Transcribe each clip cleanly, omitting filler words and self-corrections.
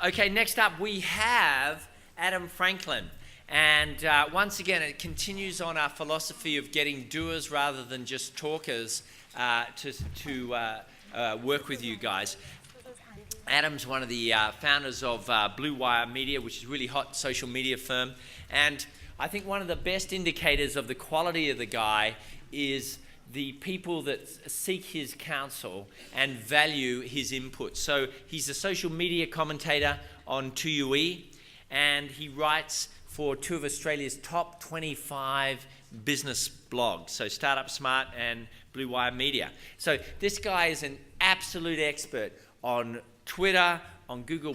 Okay, next up we have Adam Franklin. And once again, it continues on our philosophy of getting doers rather than just talkers to work with you guys. Adam's one of the founders of Bluewire Media, which is a really hot social media firm. And I think one of the best indicators of the quality of the guy is the people that seek his counsel and value his input. So he's a social media commentator on 2UE, and he writes for two of Australia's top 25 business blogs, so Startup Smart and Bluewire Media. So this guy is an absolute expert on Twitter, on Google+,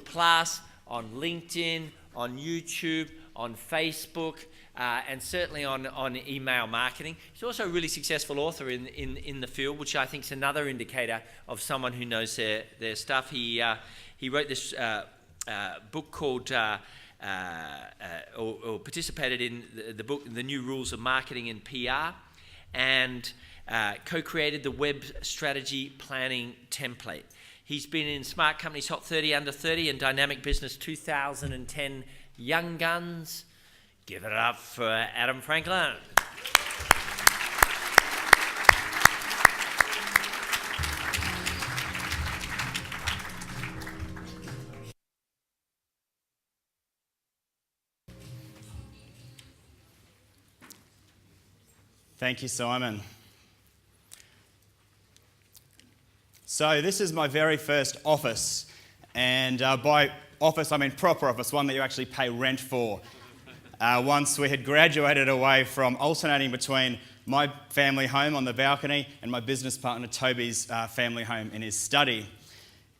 on LinkedIn, on YouTube, on Facebook, and certainly on email marketing. He's also a really successful author in the field, which I think is another indicator of someone who knows their stuff. He wrote this book called, or participated in the book, The New Rules of Marketing and PR, and co-created the Web Strategy Planning Template. He's been in Smart Company's Hot 30 Under 30 and Dynamic Business 2010 Young Guns. Give it up for Adam Franklin. Thank you, Simon. So this is my very first office, and by office I mean proper office, one that you actually pay rent for. Once we had graduated away from alternating between my family home on the balcony and my business partner Toby's family home in his study.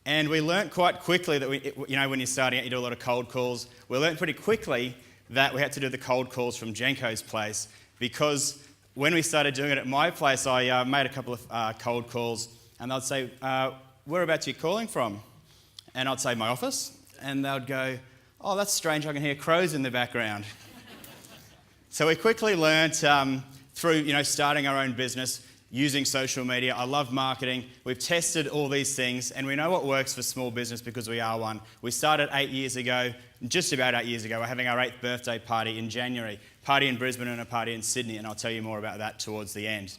And we learnt quite quickly that when you're starting out, you do a lot of cold calls. We learnt pretty quickly that we had to do the cold calls from Jenko's place, because when we started doing it at my place, I made a couple of cold calls, and they'd say, whereabouts are you calling from? And I'd say, my office. And they'd go, oh, that's strange, I can hear crows in the background. So we quickly learnt through starting our own business, using social media. I love marketing. We've tested all these things, and we know what works for small business because we are one. We started 8 years ago, just about 8 years ago. We're having our 8th birthday party in January. Party in Brisbane and a party in Sydney, and I'll tell you more about that towards the end.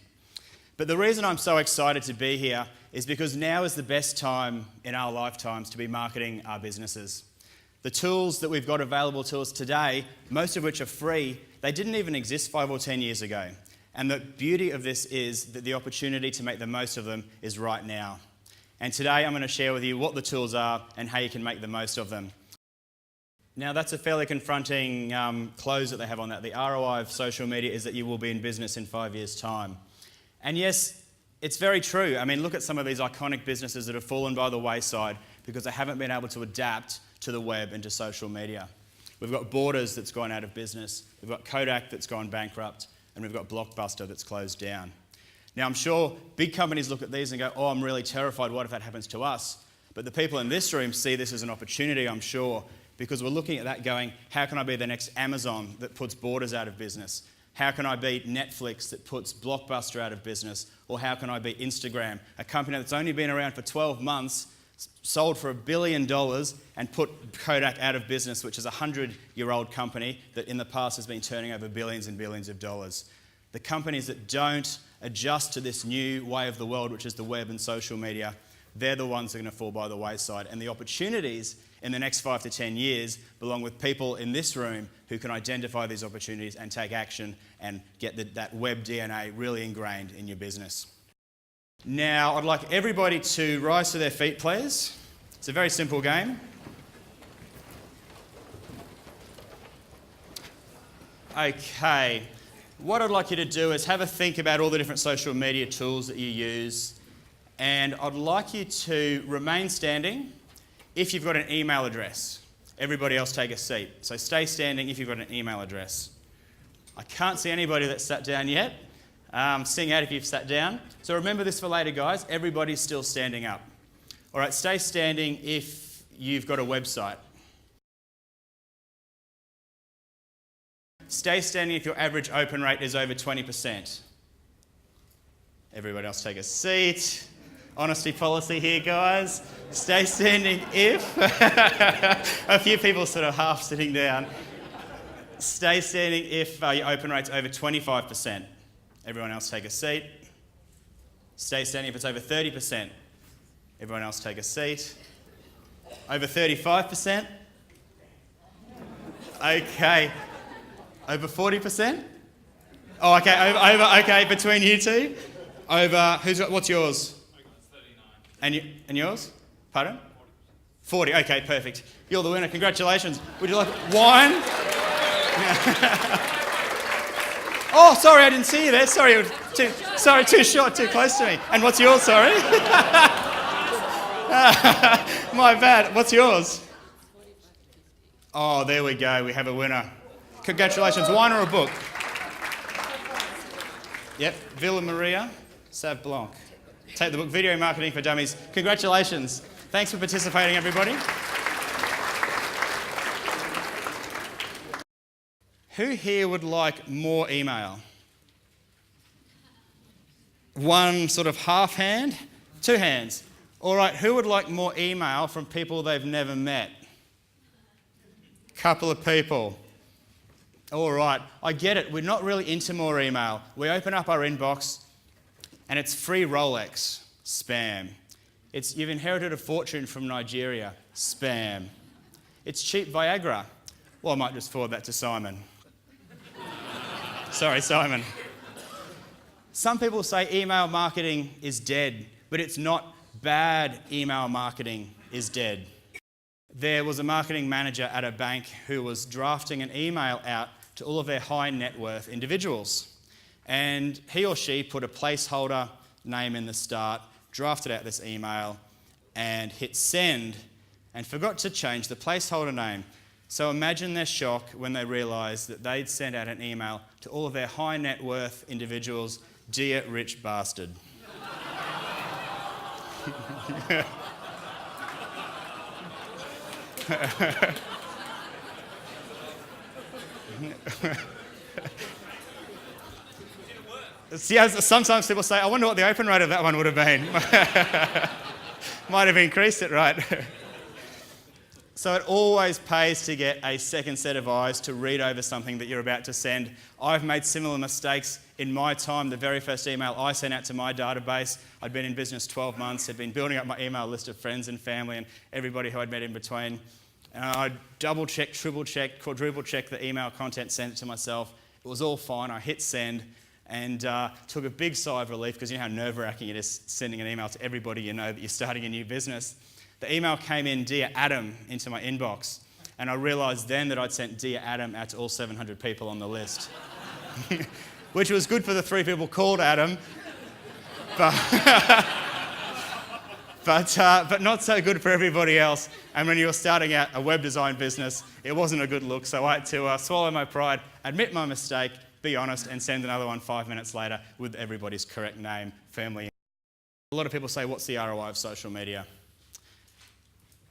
But the reason I'm so excited to be here is because now is the best time in our lifetimes to be marketing our businesses. The tools that we've got available to us today, most of which are free, they didn't even exist 5 or 10 years ago. And the beauty of this is that the opportunity to make the most of them is right now. And today I'm going to share with you what the tools are and how you can make the most of them. Now that's a fairly confronting close that they have on that. The ROI of social media is that you will be in business in 5 years' time. And yes, it's very true. I mean, look at some of these iconic businesses that have fallen by the wayside because they haven't been able to adapt to the web and to social media. We've got Borders that's gone out of business. We've got Kodak that's gone bankrupt. And we've got Blockbuster that's closed down. Now, I'm sure big companies look at these and go, oh, I'm really terrified. What if that happens to us? But the people in this room see this as an opportunity, I'm sure, because we're looking at that going, how can I be the next Amazon that puts Borders out of business? How can I be Netflix that puts Blockbuster out of business? Or how can I be Instagram, a company that's only been around for 12 months, sold for $1 billion and put Kodak out of business, which is a 100-year-old company that in the past has been turning over billions and billions of dollars. The companies that don't adjust to this new way of the world, which is the web and social media, they're the ones that are going to fall by the wayside. And the opportunities in the next 5 to 10 years belong with people in this room who can identify these opportunities and take action and get that web DNA really ingrained in your business. Now, I'd like everybody to rise to their feet, please. It's a very simple game. Okay, what I'd like you to do is have a think about all the different social media tools that you use, and I'd like you to remain standing if you've got an email address. Everybody else take a seat. So stay standing if you've got an email address. I can't see anybody that's sat down yet. Sing out if you've sat down. So remember this for later, guys. Everybody's still standing up. All right, stay standing if you've got a website. Stay standing if your average open rate is over 20%. Everybody else take a seat. honesty policy here, guys. Stay standing if... A few people sort of half sitting down. Stay standing if your open rate's over 25%. Everyone else take a seat. Stay standing if it's over 30%. Everyone else take a seat. Over 35%? Okay. Over 40%? Oh, okay. Okay, between you two. Over, what's yours? And yours? Pardon? 40. Okay, perfect. You're the winner. Congratulations. Would you like wine? Oh, sorry, I didn't see you there. Sorry, it was too short, too close to me. And what's yours, sorry? My bad. What's yours? Oh, there we go. We have a winner. Congratulations. Wine or a book? Yep, Villa Maria, Sauv Blanc. Take the book, Video Marketing for Dummies. Congratulations. Thanks for participating, everybody. Who here would like more email? One sort of half hand? 2 hands. All right, who would like more email from people they've never met? Couple of people. All right, I get it. We're not really into more email. We open up our inbox and it's free Rolex. Spam. You've inherited a fortune from Nigeria. Spam. It's cheap Viagra. Well, I might just forward that to Simon. Sorry, Simon. Some people say email marketing is dead, but it's not. Bad email marketing is dead. There was a marketing manager at a bank who was drafting an email out to all of their high net worth individuals. And he or she put a placeholder name in the start, drafted out this email, and hit send, and forgot to change the placeholder name. So imagine their shock when they realised that they'd sent out an email to all of their high net worth individuals, "Dear rich bastard." See, sometimes people say, I wonder what the open rate of that one would have been. Might have increased it, right? So it always pays to get a second set of eyes to read over something that you're about to send. I've made similar mistakes in my time. The very first email I sent out to my database, I'd been in business 12 months, had been building up my email list of friends and family and everybody who I'd met in between. And I'd double-check, triple-check, quadruple-check the email content, sent it to myself. It was all fine. I hit send and took a big sigh of relief because you know how nerve-wracking it is sending an email to everybody you know that you're starting a new business. The email came in, "Dear Adam," into my inbox. And I realised then that I'd sent "Dear Adam" out to all 700 people on the list. Which was good for the 3 people called Adam, but not so good for everybody else. And when you were starting out a web design business, it wasn't a good look. So I had to swallow my pride, admit my mistake, be honest, and send another one 5 minutes later with everybody's correct name, family. A lot of people say, what's the ROI of social media?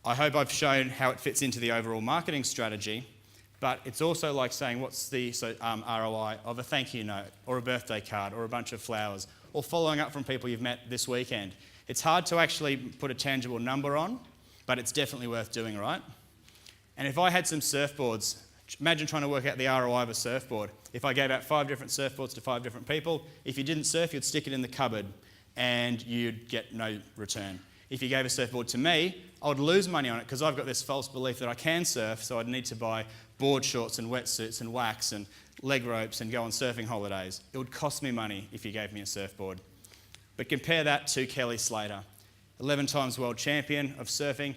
I hope I've shown how it fits into the overall marketing strategy, but it's also like saying, what's the ROI of a thank you note, or a birthday card, or a bunch of flowers, or following up from people you've met this weekend. It's hard to actually put a tangible number on, but it's definitely worth doing, right? And if I had some surfboards, imagine trying to work out the ROI of a surfboard. If I gave out 5 different surfboards to 5 different people, if you didn't surf, you'd stick it in the cupboard and you'd get no return. If you gave a surfboard to me, I would lose money on it because I've got this false belief that I can surf, so I'd need to buy board shorts and wetsuits and wax and leg ropes and go on surfing holidays. It would cost me money if you gave me a surfboard. But compare that to Kelly Slater, 11 times world champion of surfing.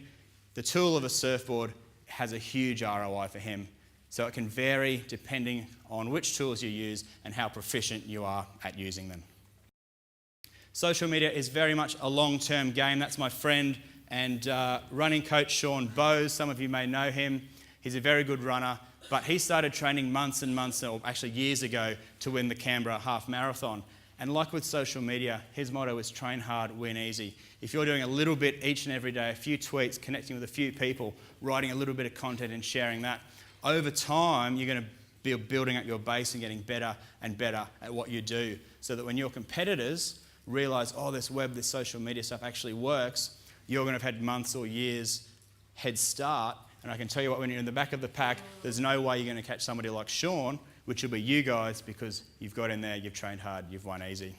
The tool of a surfboard has a huge ROI for him. So it can vary depending on which tools you use and how proficient you are at using them. Social media is very much a long-term game. That's my friend and running coach, Sean Bowes. Some of you may know him. He's a very good runner, but he started training months and months, or actually years ago, to win the Canberra Half Marathon. And like with social media, his motto is train hard, win easy. If you're doing a little bit each and every day, a few tweets, connecting with a few people, writing a little bit of content and sharing that, over time, you're going to be building up your base and getting better and better at what you do, so that when your competitors realise, oh, this web, this social media stuff actually works, you're going to have had months or years head start. And I can tell you what, when you're in the back of the pack, there's no way you're going to catch somebody like Sean, which will be you guys, because you've got in there, you've trained hard, you've won easy.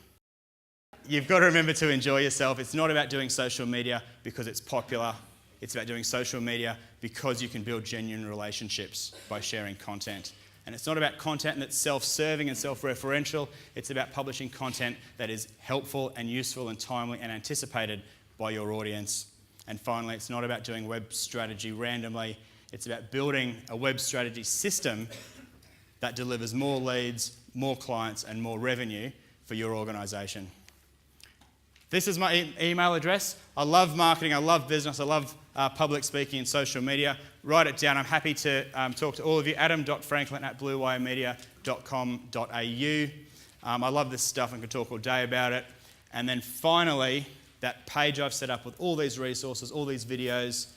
You've got to remember to enjoy yourself. It's not about doing social media because it's popular. It's about doing social media because you can build genuine relationships by sharing content. And it's not about content that's self-serving and self-referential. It's about publishing content that is helpful and useful and timely and anticipated by your audience. And finally, it's not about doing web strategy randomly. It's about building a web strategy system that delivers more leads, more clients, and more revenue for your organisation. This is my email address. I love marketing, I love business, I love public speaking and social media. Write it down. I'm happy to talk to all of you. adam.franklin@bluewirmedia.com.au. I love this stuff and could talk all day about it. And then finally, that page I've set up with all these resources, all these videos,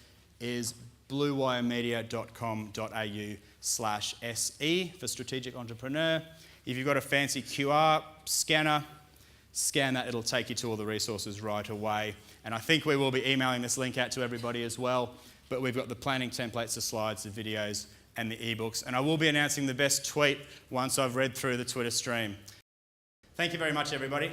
is bluewiremedia.com.au/SE for strategic entrepreneur. If you've got a fancy QR scanner, scan that, it'll take you to all the resources right away. And I think we will be emailing this link out to everybody as well, but we've got the planning templates, the slides, the videos, and the ebooks. And I will be announcing the best tweet once I've read through the Twitter stream. Thank you very much, everybody.